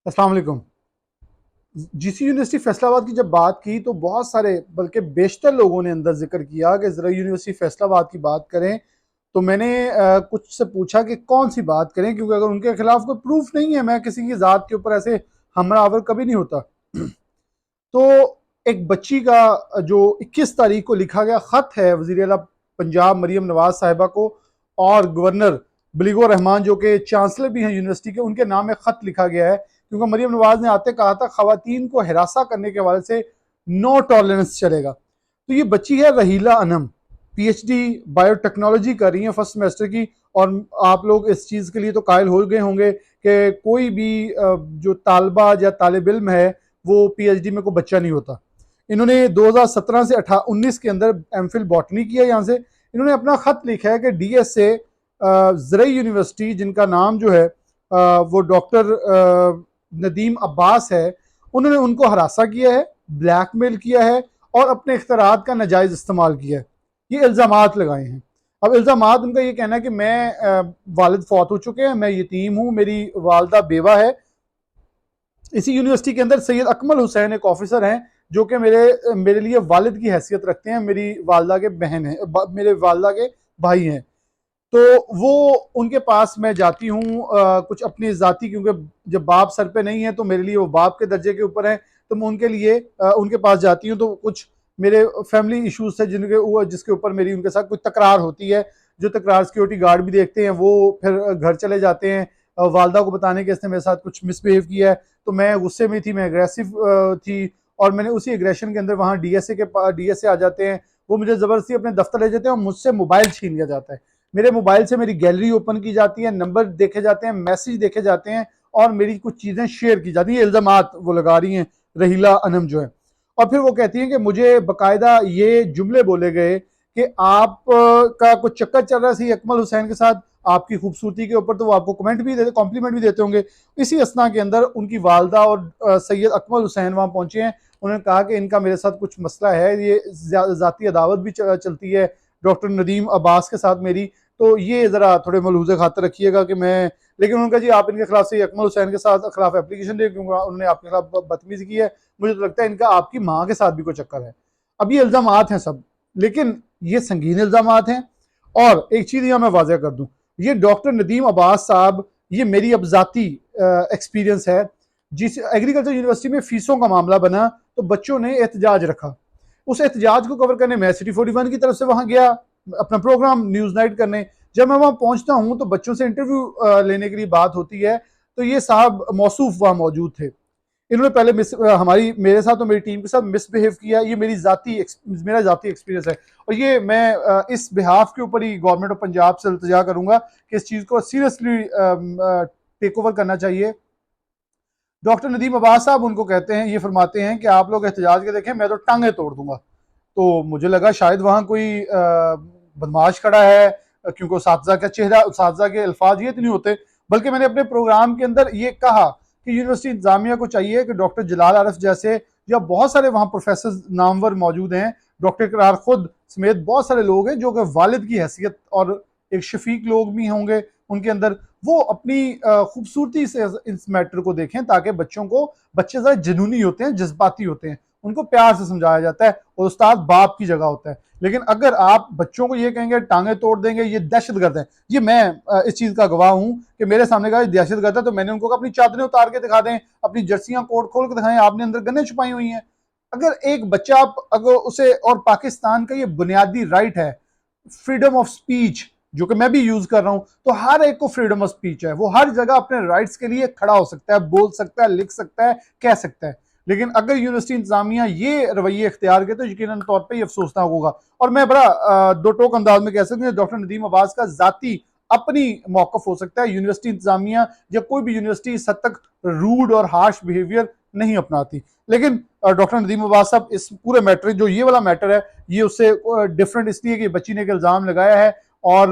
अस्सलाम वालेकुम। GC university Faisalabad की जब बात की तो बहुत सारे बल्कि बेशतर लोगों ने अंदर जिक्र किया कि ज़रा यूनिवर्सिटी फैसलाबाद की बात करें। तो मैंने कुछ से पूछा कि कौन सी बात करें, क्योंकि अगर उनके खिलाफ कोई प्रूफ नहीं है, मैं किसी की ज़ात के ऊपर ऐसे हमलावर कभी नहीं होता। तो एक बच्ची का जो 21 तारीख को लिखा गया ख़त है वज़ीर आला पंजाब मरीम नवाज साहिबा को और गवर्नर बलीगो रहमान जो कि चांसलर भी हैं यूनिवर्सिटी के, उनके नाम में ख़त लिखा गया है, क्योंकि मरीम नवाज ने आते कहा था ख़वातीन को हिरासा करने के हवाले से नो टॉलरेंस चलेगा। तो ये बच्ची है रहीला अनम, पीएचडी बायोटेक्नोलॉजी कर रही है फर्स्ट सेमेस्टर की। और आप लोग इस चीज़ के लिए तो कायल हो गए होंगे कि कोई भी जो तालबा या तालिब इल्म है वो पीएचडी में कोई बच्चा नहीं होता। इन्होंने 2017 से 19 के अंदर एमफिल बॉटनी किया यहाँ से। इन्होंने अपना ख़त लिखा है कि डीएसए ज़रई यूनिवर्सिटी, जिनका नाम जो है वो डॉक्टर नदीम अब्बास है, उन्होंने उनको हरासा किया है, ब्लैकमेल किया है और अपने इख्तियारात का नाजायज़ इस्तेमाल किया है। ये इल्ज़ामात लगाए हैं। अब इल्ज़ामात उनका ये कहना है कि मैं वालिद फौत हो चुके हैं, मैं यतीम हूँ, मेरी वालदा बेवा है। इसी यूनिवर्सिटी के अंदर सैयद अकमल हुसैन एक ऑफिसर हैं जो कि मेरे मेरे लिए वालिद की हैसियत रखते हैं, मेरी वालदा के बहन है, मेरे वालदा के भाई हैं। तो वो उनके पास मैं जाती हूँ कुछ अपनी ज़ाती, क्योंकि जब बाप सर पे नहीं है तो मेरे लिए वो बाप के दर्जे के ऊपर है। तो मैं उनके लिए उनके पास जाती हूँ, तो कुछ मेरे फैमिली इश्यूज थे जिसके ऊपर मेरी उनके साथ कुछ तकरार होती है। जो तकरार सिक्योरिटी गार्ड भी देखते हैं, वो फिर घर चले जाते हैं वालदा को बताने के इसने मेरे साथ कुछ मिसबिहेव किया है। तो मैं गुस्से में थी, मैं एग्रेसिव थी, और मैंने उसी एग्रेशन के अंदर वहाँ डीएसए आ जाते हैं। वो मुझे ज़बरदस्ती अपने दफ्तर ले जाते हैं और मुझसे मोबाइल छीन लिया जाता है। मेरे मोबाइल से मेरी गैलरी ओपन की जाती है, नंबर देखे जाते हैं, मैसेज देखे जाते हैं और मेरी कुछ चीज़ें शेयर की जाती हैं। इल्ज़ामात वो लगा रही हैं रहीला अनम जो है। और फिर वो कहती हैं कि मुझे बाकायदा ये जुमले बोले गए कि आप का कुछ चक्कर चल रहा है सी अकमल हुसैन के साथ, आपकी खूबसूरती के ऊपर, तो वो आपको कमेंट भी देते, कॉम्प्लीमेंट भी देते होंगे। इसी असना के अंदर उनकी वालदा और सैयद अकमल हुसैन वहाँ पहुंचे हैं। उन्होंने कहा कि इनका मेरे साथ कुछ मसला है, ये ज़ाती अदावत भी चलती है डॉक्टर नदीम अब्बास के साथ मेरी। तो ये ज़रा थोड़े मलूज़े खातर रखिएगा कि मैं, लेकिन उनका जी आप इनके खिलाफ से अकमल हुसैन के साथ खिलाफ एप्लीकेशन दे, क्योंकि उन्होंने आपके खिलाफ बदतमीजी की है। मुझे तो लगता है इनका आपकी माँ के साथ भी कोई चक्कर है। अब ये इल्ज़ामात हैं सब, लेकिन ये संगीन इल्ज़ामात हैं। और एक चीज़ यहाँ मैं वाज़ह कर दूँ, ये डॉक्टर नदीम अब्बास साहब, ये मेरी अब ज़ाती एक्सपीरियंस है। जिस एग्रीकल्चर यूनिवर्सिटी में फ़ीसों का मामला बना तो बच्चों ने एहतजाज रखा। उस एहतजाज को कवर करने मैं सिटी 41 की तरफ से वहाँ गया अपना प्रोग्राम न्यूज़ नाइट करने। जब मैं वहाँ पहुँचता हूँ तो बच्चों से इंटरव्यू लेने के लिए बात होती है, तो ये साहब मौसूफ वहाँ मौजूद थे। इन्होंने पहले हमारी मेरे साथ और मेरी टीम के साथ मिसबिहेव किया। ये मेरा ज़ाती एक्सपीरियंस है। और ये मैं इस बिहाफ के ऊपर ही गवर्नमेंट ऑफ पंजाब से इल्तिजा करूँगा कि इस चीज़ को सीरियसली टेक ओवर करना चाहिए। डॉक्टर नदीम अब्बास साहब उनको कहते हैं, ये फरमाते हैं कि आप लोग एहतजाज के देखें, मैं तो टांगे तोड़ दूंगा। तो मुझे लगा शायद वहाँ कोई बदमाश खड़ा है, क्योंकि उसातजा का चेहरा, उसातजा के अल्फाज ये तो नहीं होते। बल्कि मैंने अपने प्रोग्राम के अंदर ये कहा कि यूनिवर्सिटी इंतजामिया को चाहिए कि डॉक्टर जलाल आरफ जैसे, या बहुत सारे वहाँ प्रोफेसर नामवर मौजूद हैं, डॉक्टर करार खुद समेत बहुत सारे लोग हैं जो कि वालिद की हैसियत और एक शफीक लोग भी होंगे उनके अंदर, वो अपनी खूबसूरती से इस मैटर को देखें, ताकि बच्चे ज़रा जुनूनी होते हैं, जज्बाती होते हैं, उनको प्यार से समझाया जाता है और उस्ताद बाप की जगह होता है। लेकिन अगर आप बच्चों को ये कहेंगे टांगे तोड़ देंगे, ये दहशतगर्द है, ये मैं इस चीज़ का गवाह हूँ कि मेरे सामने कहा दहशतगर्द है, तो मैंने उनको कहा अपनी चादरें उतार के दिखा दें, अपनी जर्सियां कोट खोल के दिखाएं, आपने अंदर गन्ने छुपाई हुई हैं। अगर एक बच्चा, आप अगर उसे, और पाकिस्तान का ये बुनियादी राइट है फ्रीडम ऑफ स्पीच, जो कि मैं भी यूज कर रहा हूं, तो हर एक को फ्रीडम ऑफ स्पीच है, वो हर जगह अपने राइट्स के लिए खड़ा हो सकता है, बोल सकता है, लिख सकता है, कह सकता है। लेकिन अगर यूनिवर्सिटी इंतजामिया ये रवैये इख्तियार के तो यकीनन तौर पर यह अफसोसनाक होगा। और मैं बड़ा दो टोक अंदाज में कह सकता हूँ डॉक्टर नदीम अब्बास का जाती अपनी मौकफ हो सकता है, यूनिवर्सिटी इंतजामिया या कोई भी यूनिवर्सिटी इस हद तक रूड और हार्श बिहेवियर नहीं अपनाती। लेकिन डॉक्टर नदीम अब्बास साहब इस पूरे मैटर, जो ये वाला मैटर है, ये उससे डिफरेंट इसलिए कि बच्ची ने एक इल्ज़ाम लगाया है और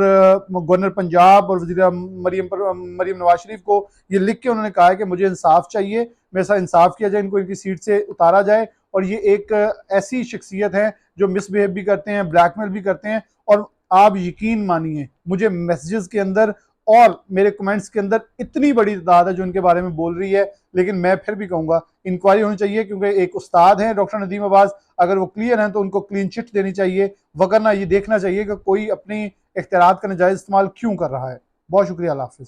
गवर्नर पंजाब और वज़ीर मरीम नवाज शरीफ को ये लिख के उन्होंने कहा है कि मुझे इंसाफ चाहिए, मेरे साथ इंसाफ किया जाए, इनको इनकी सीट से उतारा जाए। और ये एक ऐसी शख्सियत है जो मिसबिहेव भी करते हैं, ब्लैकमेल भी करते हैं। और आप यकीन मानिए, मुझे मैसेजेस के अंदर और मेरे कमेंट्स के अंदर इतनी बड़ी तादाद है जो इनके बारे में बोल रही है, लेकिन मैं फिर भी कहूंगा इंक्वायरी होनी चाहिए, क्योंकि एक उस्ताद हैं डॉक्टर नदीम अब्बास, अगर वो क्लियर हैं तो उनको क्लीन चिट देनी चाहिए, वगरना ये देखना चाहिए कि कोई अपनी इख्तियारात का नजायज इस्तेमाल क्यों कर रहा है। बहुत शुक्रिया, अल्लाह हाफिज।